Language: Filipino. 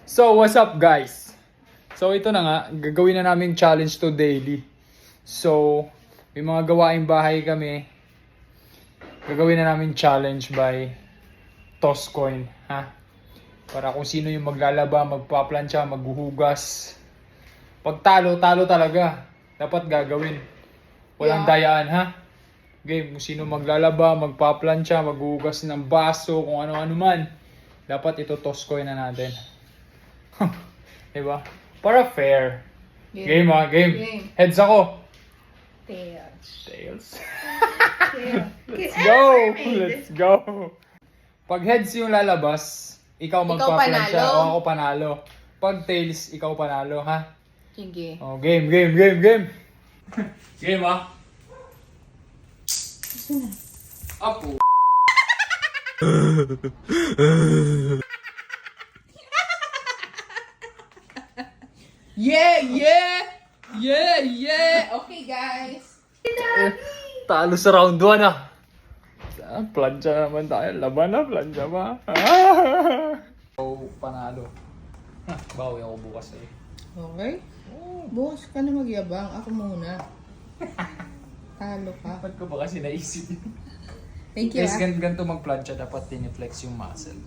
So, what's up guys? So, ito na nga, gagawin na namin challenge to daily. So, may mga gawaing bahay kami. Gagawin na namin challenge by toss coin, ha? Para kung sino yung maglalaba, magpaplansya, maghuhugas. Pag talo, talo talaga. Dapat gagawin. Walang dayaan, ha? Game, kung sino maglalaba, magpaplansya, maghuhugas ng baso, kung ano-ano man. Dapat ito toss coin na natin. Diba? Para fair. Game ha, game. Heads ako. Tails. Tails. Let's Let's go. Pag heads yung lalabas, ikaw magpaplansya panalo. o ako panalo. Pag tails, ikaw panalo, ha? Sige. Oh, game. Game ha. Apo. Yeah! Okay, guys. Talo sa round 1 ah. Plansya naman tayo. Laban na, plansya ba? So, panalo. Bawi ako bukas eh. Okay. Bukas ka na magyabang. Ako muna. Talo ka. Ba't ko ba kasi naisip? Thank you, Guys, ganito magplansya, dapat tiniflex yung muscle.